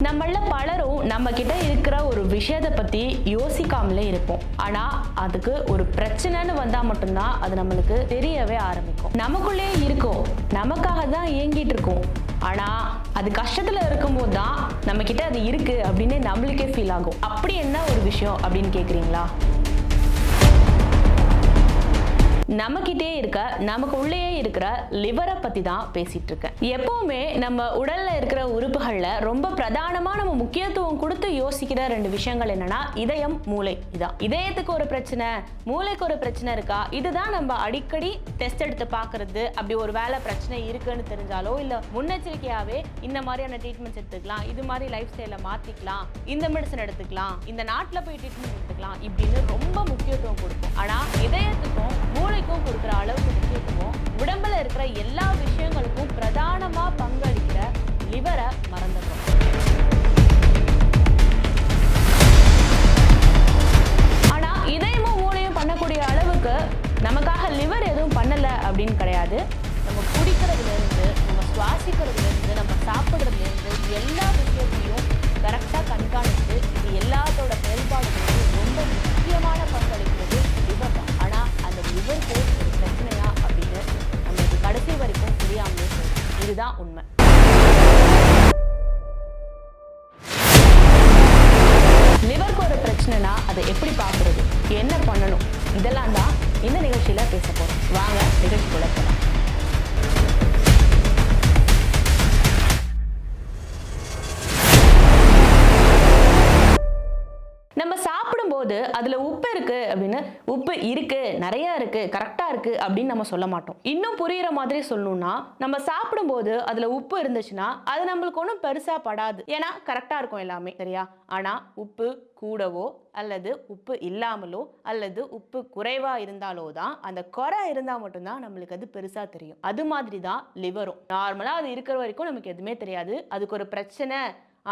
நம்மள பலரும் நம்ம கிட்ட இருக்கிற ஒரு விஷயத்தை பத்தி யோசிக்காமலே இருப்போம். ஆனா அதுக்கு ஒரு பிரச்சனைன்னு வந்தா மட்டும்தான் அது நம்மளுக்கு தெரியவே ஆரம்பிக்கும். நமக்குள்ளே இருக்கும், நமக்காக தான் இயங்கிட்டு இருக்கோம். ஆனா அது கஷ்டத்துல இருக்கும்போது தான் நம்ம கிட்ட அது இருக்கு அப்படின்னு நம்மளுக்கே ஃபீல் ஆகும். அப்படி என்ன ஒரு விஷயம் அப்படின்னு கேக்குறீங்களா? நமக்கிட்டே இருக்க, நமக்கு உள்ளேயே இருக்கிற லிவரை பத்தி தான் பேசிட்டு இருக்கேன். எப்பவுமே நம்ம உடல்ல இருக்கிற உறுப்புகள்ல ரொம்ப பிரதானமா நம்ம முக்கியத்துவம் கொடுத்து யோசிக்கிற ரெண்டு விஷயங்கள் என்னன்னா இதயம், மூளை. இதான் இதயத்துக்கு ஒரு பிரச்சனை, மூளைக்கு ஒரு பிரச்சனை இருக்கா, இதுதான் நம்ம அடிக்கடி டெஸ்ட் எடுத்து பாக்குறது. அப்படி ஒரு வேலை பிரச்சனை இருக்குன்னு தெரிஞ்சாலோ இல்ல முன்னெச்சரிக்கையாவே இந்த மாதிரியான ட்ரீட்மெண்ட்ஸ் எடுத்துக்கலாம், இது மாதிரி லைஃப் ஸ்டைல மாத்திக்கலாம், இந்த மெடிசன் எடுத்துக்கலாம், இந்த நாட்டுல போய் ட்ரீட்மெண்ட் எடுத்துக்கலாம் இப்படின்னு ரொம்ப முக்கியத்துவம் கொடுக்கும். ஆனா இதயத்துக்கும் மூளைக்கும் கொடுக்குற அளவுக்கு முக்கியத்துவம் உடம்புல இருக்கிற எல்லா விஷயங்களுக்கும் பிரதானமா பங்களிக்கிற லிவரை மறந்துடும். ஆனா இதயமும் மூளையும் பண்ணக்கூடிய அளவுக்கு நமக்காக லிவர் எதுவும் பண்ணல அப்படின்னு கிடையாது. நம்ம குடிக்கிறதுல இருந்து, நம்ம சுவாசிக்கிறதுல இருந்து, நம்ம சாப்பிடுறதுல இருந்து எல்லா விஷயத்தையும் கரெக்டா கண்காணித்து இது எல்லாத்தோட செயல்பாடுகளும் ரொம்ப முக்கியமான பங்களிக்கிறது லிவர் தான். ஆனா அந்த லிவருக்கு ஒரு பிரச்சனையா அப்படின்னு நம்மளுக்கு கடைசி வரைக்கும் புரியாமலே போயிடும். இதுதான் உண்மை. லிவருக்கு ஒரு பிரச்சனைனா அதை எப்படி பார்க்கறது, என்ன பண்ணணும், இதெல்லாம் தான் இந்த நிகழ்ச்சியில பேச போறோம். வாங்க நிகழ்ச்சிக்குள்ள போகலாம். நம்ம சாப்பிடும்போது அதுல உப்பு இருக்கு அப்படின்னு, உப்பு இருக்கு, நிறைய இருக்கு, கரெக்டா இருக்கு அப்படின்னு நம்ம சொல்ல மாட்டோம். இன்னும் புரியுற மாதிரி சொல்லணும்னா, நம்ம சாப்பிடும்போது அதுல உப்பு இருந்துச்சுன்னா அது நம்மளுக்கு ஒன்றும் பெருசா படாது, ஏன்னா கரெக்டா இருக்கும் எல்லாமே, சரியா? ஆனா உப்பு கூடவோ அல்லது உப்பு இல்லாமலோ அல்லது உப்பு குறைவா இருந்தாலோ தான், அந்த குறை இருந்தா மட்டும்தான் நம்மளுக்கு அது பெருசா தெரியும். அது மாதிரி தான் லிவரும். நார்மலா அது இருக்கிற வரைக்கும் நமக்கு எதுவுமே தெரியாது. அதுக்கு ஒரு பிரச்சனை,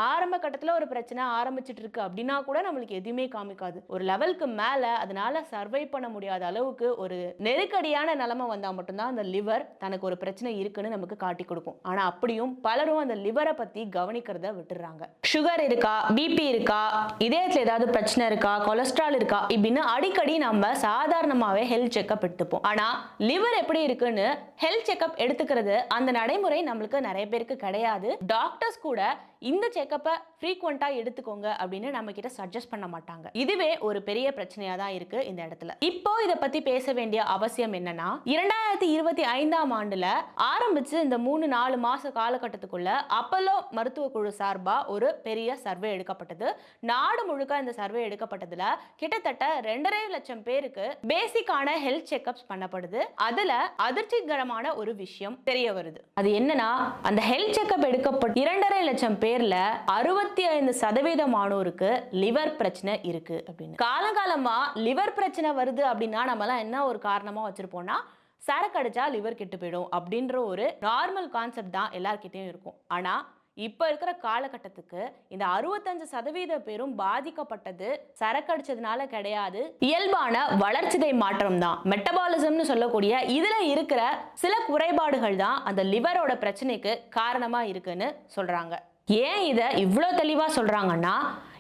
ஆரம்ப கட்டத்துல ஒரு பிரச்சனை ஆரம்பிச்சிட்டு இருக்கு அப்படின்னா கூட நம்மளுக்கு எதுவுமே காமிக்காது. ஒரு லெவலுக்கு மேல அதனால சர்வை பண்ண முடியாத அளவுக்கு ஒரு நெருக்கடியான நிலைமை வந்தா மட்டும்தான் அந்த லிவர் தனக்கு ஒரு பிரச்சனை இருக்குன்னு நமக்கு காட்டி கொடுக்கும். ஆனா அப்படியும் பலரும் அந்த லிவரை பத்தி கவனிக்கிறத விட்டுறாங்க. சுகர் இருக்கா, பிபி இருக்கா, இதயத்துல ஏதாவது பிரச்சனை இருக்கா, கொலஸ்ட்ரால் இருக்கா இப்படின்னு அடிக்கடி நம்ம சாதாரணமாவே ஹெல்த் செக்அப் எடுத்துப்போம். ஆனா லிவர் எப்படி இருக்குன்னு ஹெல்த் செக்அப் எடுத்துக்கிறது அந்த நடைமுறை நம்மளுக்கு நிறைய பேருக்கு கிடையாது. டாக்டர்ஸ் கூட இந்த செக்கப்பை ஃப்ரீக்வெண்டா எடுத்துக்கோங்க அப்படின்னு நம்ம கிட்ட சஜஸ்ட் பண்ண மாட்டாங்க. இதுவே ஒரு பெரிய பிரச்சனையா தான் இருக்கு இந்த இடத்துல. இப்போ இத பத்தி பேச வேண்டிய அவசியம் என்னன்னா, 2025ஆம் ஆண்டுல ஆரம்பிச்சு இந்த 3-4 மாச காலகட்டத்துக்குள்ள அப்பல்லோ மருத்துவ குழு சார்பா ஒரு பெரிய சர்வே எடுக்கப்பட்டது. நாடு முழுக்க இந்த சர்வே எடுக்கப்பட்டதுல கிட்டத்தட்ட 2.5 லட்சம் பேருக்கு பேசிக்கான ஹெல்த் செக்அப்ஸ் பண்ணப்படுது. அதுல அதிர்ச்சிகரமான ஒரு விஷயம் தெரிய வருது. அது என்னன்னா, அந்த ஹெல்த் செக்அப் எடுக்கப்பட்ட 2.5 லட்சம் பேர்ல 65% லிவர் பிரச்சனை இருக்கு அப்படின்னு. காலகாலமா லிவர் பிரச்சனை வருது அப்படின்னா நம்மலாம் என்ன ஒரு காரணமா வச்சிருப்போம்னா, சரக்கு அடிச்சா லிவர் கெட்டு போயிடும் அப்படின்ற ஒரு நார்மல் கான்செப்ட் தான் எல்லார்கிட்டயும் இருக்கும். ஆனா இப்ப இருக்கிற காலகட்டத்துக்கு இந்த 65% பேரும் பாதிக்கப்பட்டது சரக்கு அடிச்சதுனால கிடையாது, இயல்பான வளர்ச்சிதை மாற்றம் தான், மெட்டபாலிசம்னு சொல்லக்கூடிய இதுல இருக்கிற சில குறைபாடுகள் தான் அந்த லிவரோட பிரச்சனைக்கு காரணமா இருக்குன்னு சொல்றாங்க. ஏன் இத இவ்வளோ தெளிவா சொல்றாங்கன்னா,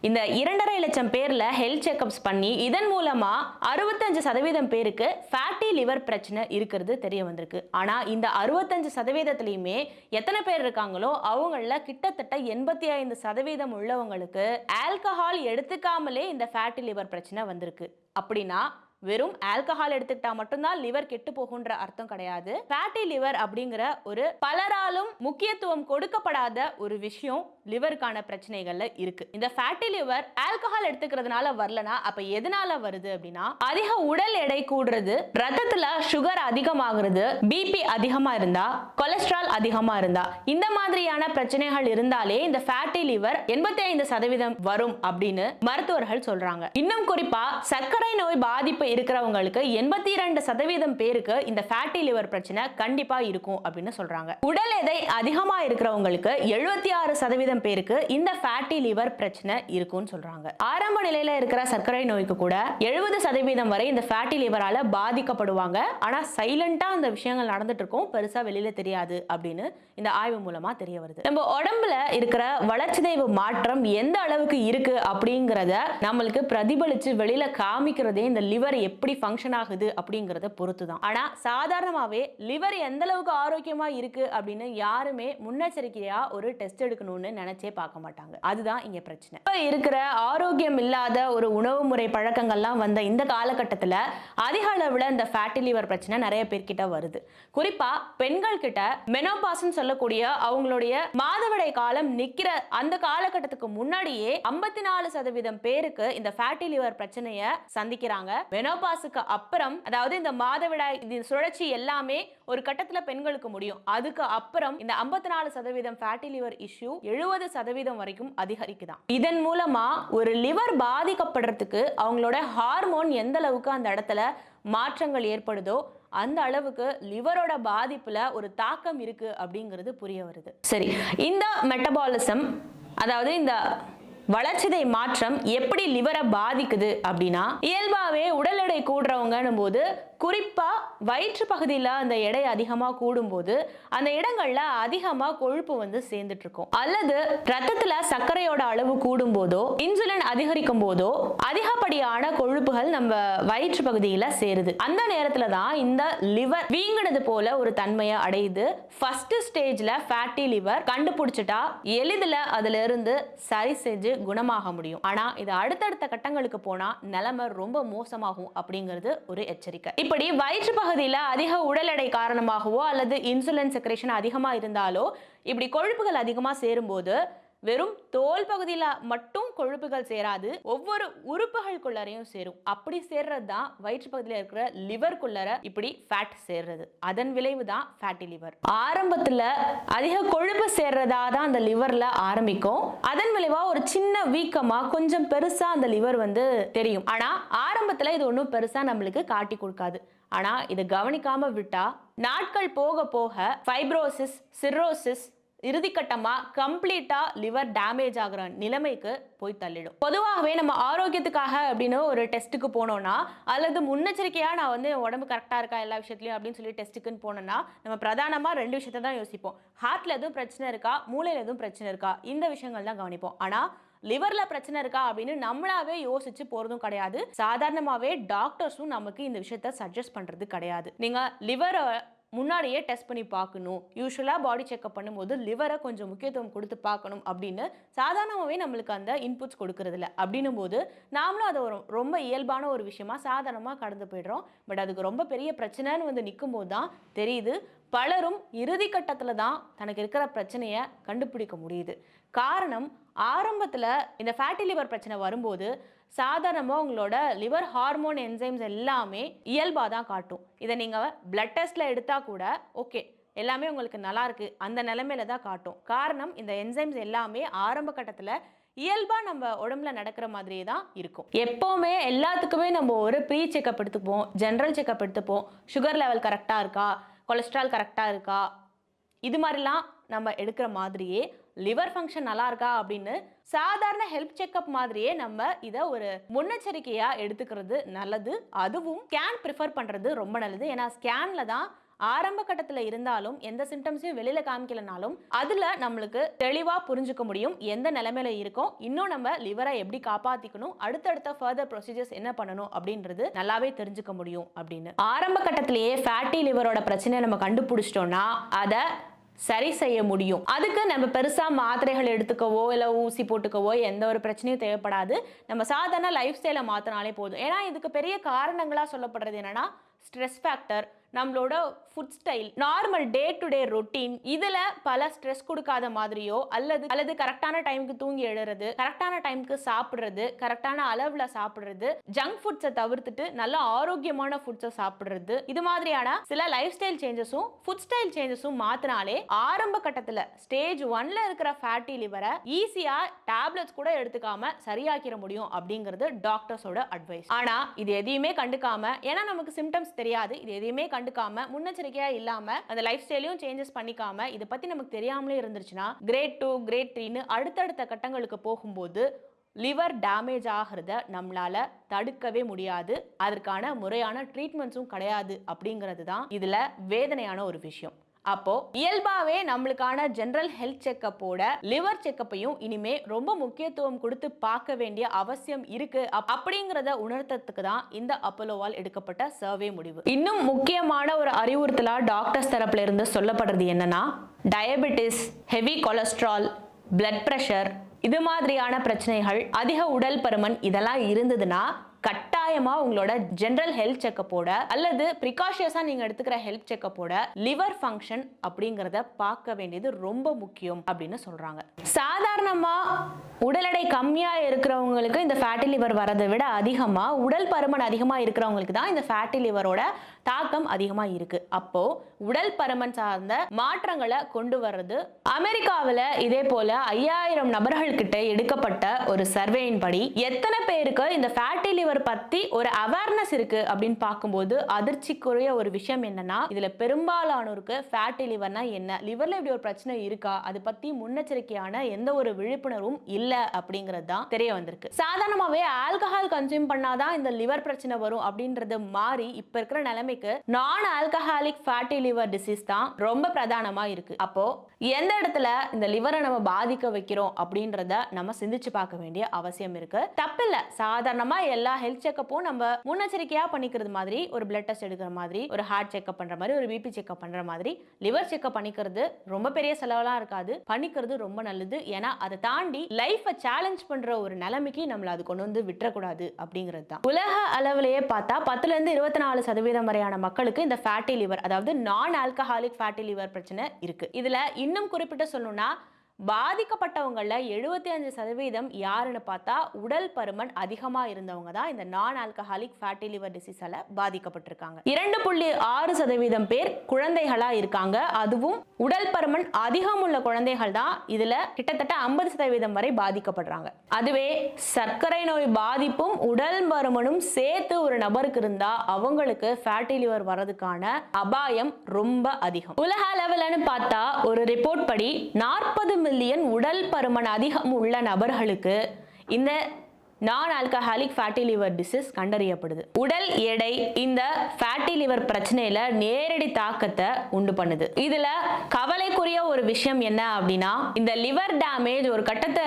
இந்த 2.5 லட்சம் பேர்ல ஹெல்த் செக்அப்ஸ் பண்ணி இதன் மூலமா 65% பேருக்கு ஃபேட்டி லிவர் பிரச்சனை இருக்கிறது தெரிய வந்திருக்கு. ஆனா இந்த 65%லயுமே எத்தனை பேர் இருக்காங்களோ அவங்கள கிட்டத்தட்ட 85% உள்ளவங்களுக்கு ஆல்கஹால் எடுத்துக்காமலே இந்த ஃபேட்டி லிவர் பிரச்சனை வந்திருக்கு. அப்படின்னா வெறும் ஆல்கஹால் எடுத்துக்கிட்டா மட்டும்தான் லிவர் கெட்டு போகுன்ற அர்த்தம் கிடையாது. ஃபேட்டி லிவர் அப்படிங்கிற ஒரு பலராலும் முக்கியத்துவம் கொடுக்கப்படாத ஒரு விஷயம் லிவருக்கான பிரச்சனைகள்ல இருக்கு. இந்த ஃபேட்டி லிவர் ஆல்கஹால் எடுத்துக்கிறதுனால வரலனா அப்ப எதனால வருது அப்படின்னா, அதிக உடல் எடை கூடுறது, ரத்தத்துல சுகர் அதிகமாகிறது, பிபி அதிகமா இருந்தா, கொலஸ்ட்ரால் அதிகமா இருந்தா, இந்த மாதிரியான பிரச்சனைகள் இருந்தாலே இந்த ஃபேட்டி லிவர் 85% வரும் அப்படின்னு மருத்துவர்கள் சொல்றாங்க. இன்னும் குறிப்பா சர்க்கரை நோய் பாதிப்பு இருக்கிறவங்களுக்கு 82% பேருக்கு இந்த ஃபேட்டி லிவர் பிரச்சனை கண்டிப்பா இருக்கும் அப்படின்னு சொல்றாங்க. உடல் எடை அதிகமா இருக்கிறவங்களுக்கு 76% பேருக்கு இந்த ஃபேட்டி லிவர் பிரச்சனை இருக்கும்னு சொல்றாங்க. ஆரம்ப நிலையில இருக்கிற சர்க்கரை நோய்க்கு கூட 70% வரை இந்த ஃபேட்டி லிவரால பாதிக்கப்படுவாங்க. ஆனா சைலண்டா அந்த விஷயங்கள் நடந்துட்டு இருக்கும், பெருசா வெளியில தெரியாது அப்படின்னு இந்த ஆய்வு மூலமா தெரிய வருது. நம்ம உடம்புல இருக்கிற வளர்ச்சிதைவு மாற்றம் எந்த அளவுக்கு இருக்கு அப்படிங்கறத நம்மளுக்கு பிரதிபலிச்சு வெளியில காமிக்கிறதே இந்த லிவர் எப்படி ஃபங்க்ஷன் ஆகுது அப்படிங்கறத பொறுத்து தான். ஆனா சாதாரணமாவே லிவர் எந்த அளவுக்கு ஆரோக்கியமா இருக்கு அப்படின்னு யாருமே முன்னெச்சரிக்கையா ஒரு டெஸ்ட் எடுக்கணும்னு நினைச்சே பார்க்க மாட்டாங்க. அதுதான் இங்க பிரச்சனை. இப்ப இருக்கிற ஆரோக்கியம் இல்லாத ஒரு உணவு முறை பழக்கங்கள்லாம் வந்த இந்த காலகட்டத்துல அதிக அளவுல இந்த ஃபேட்டி லிவர் பிரச்சனை நிறைய பேர்கிட்ட வருது. குறிப்பா பெண்கள் கிட்ட மெனோபாஸ்ன்னு சொல்லக்கூடிய அவங்களுடைய மாதவிடாய் காலம் நிக்கிற அந்த காலகட்டத்துக்கு முன்னாடியே 54% பேருக்கு இந்த ஃபேட்டி லிவர் பிரச்சனையை சந்திக்கிறாங்க. மெனோபாஸுக்கு அப்புறம், அதாவது இந்த மாதவிடாய் சுழற்சி எல்லாமே ஒரு கட்டத்துல பெண்களுக்கு முடியும். அதுக்கு அப்புறம் இந்த 54% ஃபேட்டி லிவர் இஷ்யூ 70% வரைக்கும் அதிகரிக்குதான். இதன் மூலமா ஒரு லிவர் பாதிக்கப்படுறதுக்கு அவங்களோட ஹார்மோன் எந்த அளவுக்கு அந்த இடத்துல மாற்றங்கள் ஏற்படுதோ அந்த அளவுக்கு லிவரோட பாதிப்புல ஒரு தாக்கம் இருக்கு அப்படிங்கிறது புரிய வருது. சரி, இந்த மெட்டபாலிசம், அதாவது இந்த வளர்ச்சிதை மாற்றம் எப்படி லிவரை பாதிக்குது அப்படின்னா, இயல்பாவே உடல் எடை கூடுறவங்கன்னும் போது குறிப்பா வயிற்று பகுதியில் அந்த எடை அதிகமா கூடும்போது அந்த இடங்கள்ல அதிகமா கொழுப்பு வந்து சேர்ந்துட்டு இருக்கும். அல்லது ரத்தத்துல சர்க்கரையோட அளவு கூடும் போதோ இன்சுலின் அதிகரிக்கும் போதோ அதிகப்படியான கொழுப்புகள் நம்ம வயிற்று பகுதியில சேருது. அந்த நேரத்துல தான் இந்த லிவர் வீங்கினது போல ஒரு தன்மையை அடையுது. ஃபர்ஸ்ட் ஸ்டேஜ்ல ஃபேட்டி லிவர் கண்டுபிடிச்சிட்டா எளிதில் அதுல இருந்து சரி செஞ்சு குணமாக முடியும். ஆனா இது அடுத்தடுத்த கட்டங்களுக்கு போனா நிலைமை ரொம்ப மோசமாகும் அப்படிங்கிறது ஒரு எச்சரிக்கை. இப்படி வயிற்று பகுதியில் அதிக உடல் எடை காரணமாகவோ அல்லது இன்சுலின் செக்ரேஷன் அதிகமா இருந்தாலோ இப்படி கொழுப்புகள் அதிகமா சேரும்போது வெறும் தோல் பகுதியில் மட்டும் கொழுப்புகள் சேராது, ஒவ்வொரு உறுப்புகளுக்குள்ளரையும் சேரும். அப்படி சேர்றது தான் வயிற்று பகுதியில் இருக்கிற லிவர்க்குள்ளர இப்படி ஃபேட் சேர்றது. அதன் விளைவு தான் ஃபேட்டி லிவர். ஆரம்பத்துல அதிக கொழுப்பு சேர்றதா தான் அந்த லிவர்ல ஆரம்பிக்கும். அதன் விளைவா ஒரு சின்ன வீக்கமா கொஞ்சம் பெருசா அந்த லிவர் வந்து தெரியும். ஆனா ஆரம்பத்துல இது ஒன்றும் பெருசா நம்மளுக்கு காட்டி கொடுக்காது. ஆனா இதை கவனிக்காம விட்டா நாட்கள் போக போக ஃபைப்ரோசிஸ், சிர்ரோசிஸ், இறுதிக்கட்டமா கம்ப்ளீட்டா லிவர் டேமேஜ் ஆகிற நிலைமைக்கு போய் தள்ளிடும். பொதுவாகவே நம்ம ஆரோக்கியத்துக்காக அப்படின்னு ஒரு டெஸ்ட்டுக்கு போனோம்னா, அல்லது முன்னெச்சரிக்கையா நான் வந்து உடம்பு கரெக்டா இருக்கா எல்லா விஷயத்துலயும் அப்படின்னு சொல்லி டெஸ்ட்டுக்குன்னு போனோம்னா நம்ம பிரதானமா 2 விஷயத்தை தான் யோசிப்போம். ஹார்ட்ல எதுவும் பிரச்சனை இருக்கா, மூளையில எதுவும் பிரச்சனை இருக்கா, இந்த விஷயங்கள் தான் கவனிப்போம். ஆனா லிவர்ல பிரச்சனை இருக்கா அப்படின்னு நம்மளாவே யோசிச்சு போறதும் கிடையாது. சாதாரணமாவே டாக்டர்ஸும் நமக்கு இந்த விஷயத்த சஜஸ்ட் பண்றது கிடையாது. நீங்க லிவரை முன்னாடியே டெஸ்ட் பண்ணி பார்க்கணும், யூஸ்வலாக பாடி செக்அப் பண்ணும்போது லிவரை கொஞ்சம் முக்கியத்துவம் கொடுத்து பார்க்கணும் அப்படின்னு சாதாரணமாகவே நம்மளுக்கு அந்த இன்புட்ஸ் கொடுக்கறது இல்லை. அப்படின்னும் போது நாமளும் அதை ரொம்ப இயல்பான ஒரு விஷயமா சாதாரணமாக கடந்து போயிடுறோம். பட் அதுக்கு ரொம்ப பெரிய பிரச்சனைன்னு வந்து நிற்கும் போது தான் தெரியுது. பலரும் இறுதி கட்டத்தில் தான் தனக்கு இருக்கிற பிரச்சனையை கண்டுபிடிக்க முடியுது. காரணம், ஆரம்பத்தில் இந்த ஃபேட்டி லிவர் பிரச்சனை வரும்போது சாதாரணமாக உங்களோட லிவர் ஹார்மோன் என்சைம்ஸ் எல்லாமே இயல்பாக தான் காட்டும். இதை நீங்கள் பிளட் டெஸ்ட்டில் எடுத்தால் கூட ஓகே எல்லாமே உங்களுக்கு நல்லா இருக்கு அந்த நிலைமையில தான் காட்டும். காரணம், இந்த என்சைம்ஸ் எல்லாமே ஆரம்ப கட்டத்தில் இயல்பா நம்ம உடம்புல நடக்கிற மாதிரியே தான் இருக்கும். எப்பவுமே எல்லாத்துக்குமே நம்ம ஒரு ப்ரீ செக்அப் எடுத்துப்போம், ஜென்ரல் செக்அப் எடுத்துப்போம். சுகர் லெவல் கரெக்டாக இருக்கா, கொலஸ்ட்ரால் கரெக்டாக இருக்கா, இது மாதிரிலாம் நம்ம எடுக்கிற மாதிரியே லிவர் ஃபங்க்ஷன் நல்லா இருக்கா அப்படின்னு சாதாரண ஹெல்த் செக்அப் மாதிரியே நம்ம இதை ஒரு முன்னெச்சரிக்கையா எடுத்துக்கிறது நல்லது. அதுவும் ஸ்கேன் ப்ரிஃபர் பண்றது ரொம்ப நல்லது. ஏன்னா ஸ்கேன்ல தான் ஆரம்ப கட்டத்துல இருந்தாலும் எந்த சிம்டம்ஸையும் வெளியில காமிக்கலனாலும் அதுல நம்மளுக்கு தெளிவா புரிஞ்சுக்க முடியும் எந்த நிலைமையில இருக்கோம், இன்னும் நம்ம லிவரை எப்படி காப்பாத்திக்கணும், அடுத்தடுத்த ஃபர்தர் ப்ரொசீஜர்ஸ் என்ன பண்ணணும் அப்படின்றது நல்லாவே தெரிஞ்சுக்க முடியும் அப்படின்னு. ஆரம்ப கட்டத்திலேயே ஃபேட்டி லிவரோட பிரச்சனையை நம்ம கண்டுபிடிச்சிட்டோம்னா அதை சரி செய்ய முடியும். அதுக்கு நம்ம பெருசா மாத்திரைகள் எடுத்துக்கவோ இல்லை ஊசி போட்டுக்கவோ எந்த ஒரு பிரச்சனையும் தேவைப்படாது. நம்ம சாதாரண லைஃப் ஸ்டைலை மாத்தினாலே போதும். ஏன்னா இதுக்கு பெரிய காரணங்களா சொல்லப்படுறது என்னன்னா ஸ்ட்ரெஸ் ஃபேக்டர், நம்மளோட food style, normal day to day routine, இதுல பல ஸ்ட்ரெஸ் கொடுக்காத மாதிரியோ அல்லது கரெக்டான டைமுக்கு தூங்கி எழுறது, கரெக்டான டைமுக்கு சாப்பிடுறது, கரெக்டான அளவுல சாப்பிடுறது, ஜங்க் ஃபுட்ஸை தவிர்த்துட்டு நல்ல ஆரோக்கியமான ஃபுட்ஸை சாப்பிடுறது, இது மாதிரியான சில லைஃப் ஸ்டைல் சேஞ்சஸும் ஃபுட் ஸ்டைல் சேஞ்சஸும் மாத்தினாலே ஆரம்ப கட்டத்துல ஸ்டேஜ் 1ல இருக்கிற ஃபேட்டி லிவரை ஈஸியா டேப்லெட்ஸ் கூட எடுத்துக்காம சரியாக்கிற முடியும் அப்படிங்கிறது டாக்டர்ஸோட அட்வைஸ். ஆனா இது எதையுமே கண்டுக்காம, ஏன்னா நமக்கு சிம்டம்ஸ் தெரியாது, இது எதையுமே கண்டுக்காம முன்னெச்சரிக்கையா இல்லாம அந்த லைஃப் ஸ்டைலையும் சேஞ்சஸ் பண்ணிக்காம இதை பத்தி நமக்கு தெரியாமலே இருந்துச்சுன்னா கிரேட் 2 கிரேட் 3ன்னு அடுத்தடுத்த கட்டங்களுக்கு போகும்போது லிவர் டேமேஜ் ஆகிறத நம்மளால தடுக்கவே முடியாது. அதற்கான முறையான ட்ரீட்மெண்ட்ஸும் கிடையாது அப்படிங்கிறது தான் இதுல வேதனையான ஒரு விஷயம். அப்போ இயல்பாவே நம்மளுக்கான ஜெனரல் ஹெல்த் செக்கப்போட லிவர் செக்கப்பையும் இனிமே ரொம்ப முக்கியத்துவம் கொடுத்து பார்க்க வேண்டிய அவசியம் இருக்கு அப்படிங்கறத உணர்த்ததுக்கு தான் இந்த அப்போலோவால் எடுக்கப்பட்ட சர்வே முடிவு. இன்னும் முக்கியமான ஒரு அறிவுறுத்தலா டாக்டர்ஸ் தரப்புல இருந்து சொல்லப்படுறது என்னன்னா, diabetes, heavy cholesterol, blood pressure, இது மாதிரியான பிரச்சனைகள், அதிக உடல் பருமன் இதெல்லாம் இருந்ததுன்னா கட்டாயமா உங்களோட ஜெனரல் ஹெல்த் செக்கப்போட அல்லது பிரிகாஷியஸா நீங்க எடுத்துக்கிற ஹெல்த் செக்கப்போட லிவர் ஃபங்க்ஷன் அப்படிங்கறத பார்க்க வேண்டியது ரொம்ப முக்கியம் அப்படின்னு சொல்றாங்க. சாதாரணமா உடல் எடை கம்மியா இருக்கிறவங்களுக்கு இந்த ஃபேட்டி லிவர் வரதை விட அதிகமா உடல் பருமன் அதிகமா இருக்கிறவங்களுக்கு தான் இந்த ஃபேட்டி லிவரோட தாக்கம் அதிகமா இருக்கு. அப்போ உடல் பருமன் சார்ந்த மாற்றங்களை கொண்டு வர்றது அமெரிக்காவில் இதே போல 5000 நபர்கள் கிட்ட எடுக்கப்பட்ட ஒரு சர்வேயின் படி எத்தனை பேருக்கு இந்த ஃபேட்டி லிவர் பத்தி ஒரு அவேர்னஸ் இருக்கு அப்படின்னு பார்க்கும்போது அதிர்ச்சிக்குரிய ஒரு விஷயம் என்னன்னா, இதுல பெரும்பாலானோருக்கு ஃபேட்டி லிவர்னா என்ன, லிவர்ல இப்படி ஒரு பிரச்சனை இருக்கா, அது பத்தி முன்னெச்சரிக்கையான எந்த ஒரு விழிப்புணர்வும் இல்ல அப்படிங்கிறது தான் தெரிய வந்திருக்கு. சாதாரணமாவே ஆல்கஹால் கன்சியூம் பண்ணாதான் இந்த லிவர் பிரச்சனை வரும் அப்படின்றது மாறி இப்ப இருக்கிற நிலைமைக்கு நான் ஆல்கஹாலிக் ஃபேட்டி லிவர் டிசீஸ் தான் ரொம்ப பிரதானமா இருக்கு. அப்போ எந்த இடத்துல இந்த லிவரை நம்ம பாதிக்க வைக்கிறோம் அப்படின்றத நம்ம சிந்திச்சு பார்க்க வேண்டிய அவசியம் இருக்கு. தப்பில்ல, சாதாரணமா எல்லா ஹெல்த் செக்கப்பும் நம்ம முன்னெச்சரிக்கையா பண்ணிக்கிறது மாதிரி, ஒரு பிளட் டெஸ்ட் எடுக்கிற மாதிரி, ஒரு ஹார்ட் செக்அப் பண்ற மாதிரி, ஒரு பிபி செக்அப் பண்ற மாதிரி லிவர் செக்அப் பண்ணிக்கிறது ரொம்ப பெரிய செலவெல்லாம் இருக்காது. பண்ணிக்கிறது ரொம்ப நல்லது. ஏன்னா அதை தாண்டி லைஃபை சேலஞ்ச் பண்ற ஒரு நிலைமைக்கு நம்மள அது கொண்டு வந்து விட்டுறக்கூடாது அப்படிங்கிறது தான். உலக அளவிலேயே பார்த்தா 10ல இருந்து 24% வரையான மக்களுக்கு இந்த ஃபேட்டி லிவர், அதாவது நான் ஆல்கஹாலிக் ஃபேட்டி லிவர் பிரச்சனை இருக்கு. இதுல இன்னும் குறிப்பிட்டு சொல்லணும்னா பாதிக்கப்பட்டவங்கள 75% யாருன்னு பார்த்தா உடல் பருமன் அதிகமா இருந்தவங்க தான் இந்த நான் ஆல்கஹாலிக் ஃபேட்டி லிவர் டிசீஸால பாதிக்கப்பட்டிருக்காங்க. 2.6% பேர் குழந்தைகளா இருக்காங்க. அதுவும் உடல் பருமன் அதிகம் உள்ள குழந்தைகள் தான் இதுல கிட்டத்தட்ட 50% வரை பாதிக்கப்படுறாங்க. அதுவே சர்க்கரை நோய் பாதிப்பும் உடல் பருமனும் சேர்த்து ஒரு நபருக்கு இருந்தா அவங்களுக்கு ஃபேட்டி லிவர் வரதுக்கான அபாயம் ரொம்ப அதிகம். உலக அளவில்னு பார்த்தா ஒரு ரிப்போர்ட் படி 40 மில்லியன் உடல் பருமன் அதிகம் உள்ள நபர்களுக்கு இந்த நான் ஆல்கஹாலிக் ஃபேட்டி லிவர் டிசீஸ் கண்டறியப்படுது. உடல் எடை இந்த ஃபேட்டி லிவர் பிரச்சனையில நேரடி தாக்கத்தை உண்டு பண்ணுது. இதுல கவலைக்குரிய ஒரு விஷயம் என்ன அப்படின்னா, இந்த லிவர் டேமேஜ் ஒரு கட்டத்தை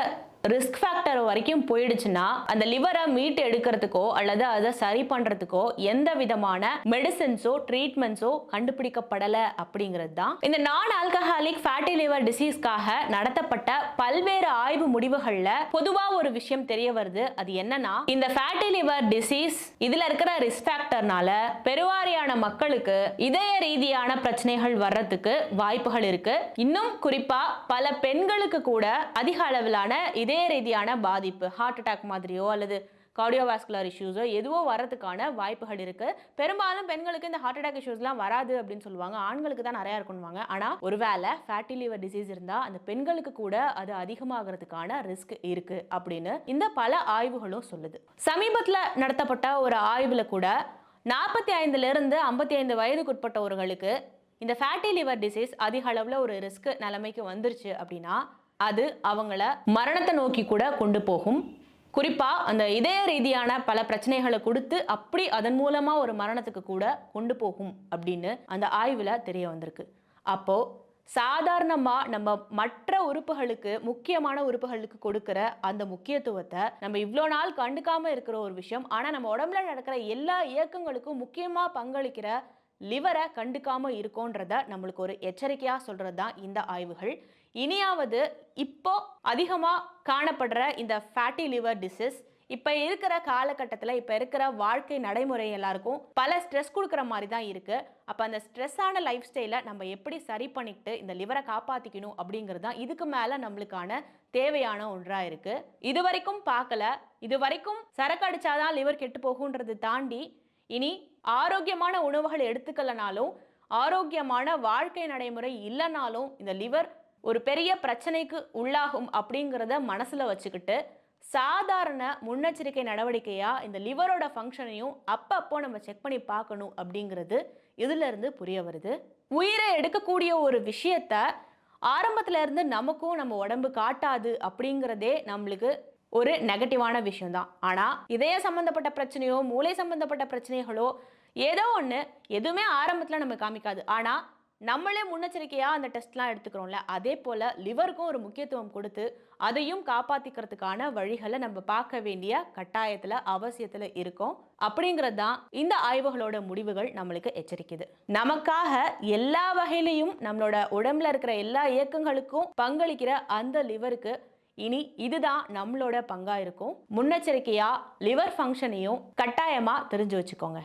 ரிஸ்க் ஃபேக்டர் வரைக்கும் போயிடுச்சுன்னா அந்த லிவரை மீட்டு எடுக்கிறதுக்கோ அல்லது அதை சரி பண்றதுக்கோ எந்த விதமான மெடிசின்ஸோ ட்ரீட்மெண்ட்ஸோ கண்டுபிடிக்கப்படல அப்படிங்கிறது தான் இந்த நான் ஆல்கஹாலிக் ஃபேட்டி லிவர் டிசீஸ்க்காக நடத்தப்பட்ட பல்வேறு ஆய்வு முடிவுகள்ல பொதுவா ஒரு விஷயம் தெரிய வருது. அது என்னன்னா, இந்த ஃபேட்டி லிவர் டிசீஸ் இதுல இருக்கிற ரிஸ்க் ஃபேக்டர்னால பெருவாரியான மக்களுக்கு இதய ரீதியான பிரச்சனைகள் வர்றதுக்கு வாய்ப்புகள் இருக்கு. இன்னும் குறிப்பா பல பெண்களுக்கு கூட அதிக அளவிலான இதே ரீதியான பாதிப்பு, ஹார்ட் அட்டாக் மாதிரியோ அல்லது கார்டியோவாஸ்குலர் இஷ்யூஸோ எதுவோ வரதுக்கான வாய்ப்புகள் இருக்கு. பெரும்பாலும் பெண்களுக்கு இந்த ஹார்ட் அட்டாக் இஷ்யூஸ்லாம் வராது அப்படின்னு சொல்லுவாங்க, ஆண்களுக்கு தான் நிறைய இருக்குன்னுவாங்க. ஆனா ஒருவேளை ஃபேட்டி லிவர் டிசீஸ் இருந்தா அந்த பெண்களுக்கு கூட அது அதிகமாகிறதுக்கான ரிஸ்க் இருக்கு அப்படின்னு இந்த பல ஆய்வுகளும் சொல்லுது. சமீபத்தில் நடத்தப்பட்ட ஒரு ஆய்வுல கூட 45ல இருந்து 55 வயதுக்குட்பட்டவர்களுக்கு இந்த ஃபேட்டி லிவர் டிசீஸ் அதிக அளவுல ஒரு ரிஸ்க் நிலைமைக்கு வந்துருச்சு அப்படின்னா அது அவங்கள மரணத்தை நோக்கி கூட கொண்டு போகும். குறிப்பா அந்த இதய ரீதியான பல பிரச்சனைகளை கொடுத்து அப்படி அதன் மூலமா ஒரு மரணத்துக்கு கூட கொண்டு போகும் அப்படின்னு அந்த ஆய்வுல தெரிய வந்திருக்கு. அப்போ சாதாரணமா நம்ம மற்ற உறுப்புகளுக்கு, முக்கியமான உறுப்புகளுக்கு கொடுக்கிற அந்த முக்கியத்துவத்தை நம்ம இவ்வளோ நாள் கண்டுக்காம இருக்கிற ஒரு விஷயம். ஆனா நம்ம உடம்புல நடக்கிற எல்லா இயக்கங்களுக்கும் முக்கியமா பங்களிக்கிற லிவரை கண்டுக்காம இருக்கோன்றத நம்மளுக்கு ஒரு எச்சரிக்கையா சொல்றது தான் இந்த ஆய்வுகள். இனியாவது இப்போ அதிகமா காணப்படுற இந்த ஃபேட்டி லிவர் டிசீஸ் இப்ப இருக்கிற காலகட்டத்துல இப்ப இருக்கிற வாழ்க்கை நடைமுறை எல்லாருக்கும் பல ஸ்ட்ரெஸ் கொடுக்குற மாதிரி தான் இருக்கு. அப்ப அந்த ஸ்ட்ரெஸ்ஸான லைஃப் ஸ்டைலை நம்ம எப்படி சரி பண்ணிட்டு இந்த லிவரை காப்பாத்திக்கணும் அப்படிங்கிறது தான் இதுக்கு மேல நம்மளுக்கான தேவையான ஒன்றா இருக்கு. இது வரைக்கும் பார்க்கல, இது வரைக்கும் சரக்கு அடிச்சாதான் லிவர் கெட்டு போகுன்றதை தாண்டி இனி ஆரோக்கியமான உணவுகள் எடுத்துக்கலனாலும் ஆரோக்கியமான வாழ்க்கை நடைமுறை இல்லைனாலும் இந்த லிவர் ஒரு பெரிய பிரச்சனைக்கு உள்ளாகும் அப்படிங்கிறத மனசுல வச்சுக்கிட்டு சாதாரண முன்னெச்சரிக்கை நடவடிக்கையா இந்த லிவரோட ஃபங்க்ஷனையும் அப்பப்போ நம்ம செக் பண்ணி பார்க்கணும் அப்படிங்கிறது இதுல இருந்து புரிய வருது. உயிரை எடுக்கக்கூடிய ஒரு விஷயத்த ஆரம்பத்துல இருந்து நமக்கும் நம்ம உடம்பு காட்டாது அப்படிங்கிறதே நம்மளுக்கு ஒரு நெகட்டிவான விஷயம் தான். ஆனா இதய சம்பந்தப்பட்ட பிரச்சனையோ மூளை சம்பந்தப்பட்ட பிரச்சனைகளோ ஏதோ ஒன்று எதுவுமே ஆரம்பத்தில் நம்ம காமிக்காது. ஆனா நம்மளே முன்னெச்சரிக்கையா அந்த டெஸ்ட்லாம் எடுத்துக்கிறோம்ல, அதே போல லிவருக்கும் ஒரு முக்கியத்துவம் கொடுத்து அதையும் காப்பாத்திக்கிறதுக்கான வழிகளை நம்ம பார்க்க வேண்டிய கட்டாயத்துல அவசியத்துல இருக்கும். அப்படிங்கிறது தான் இந்த ஆய்வுகளோட முடிவுகள் நம்மளுக்கு எச்சரிக்குது. நமக்காக எல்லா வகையிலையும் நம்மளோட உடம்புல இருக்கிற எல்லா இயக்கங்களுக்கும் பங்களிக்கிற அந்த லிவருக்கு இனி இதுதான் நம்மளோட பங்கா இருக்கும். முன்னெச்சரிக்கையா லிவர் ஃபங்க்ஷனையும் கட்டாயமா தெரிஞ்சு வச்சுக்கோங்க.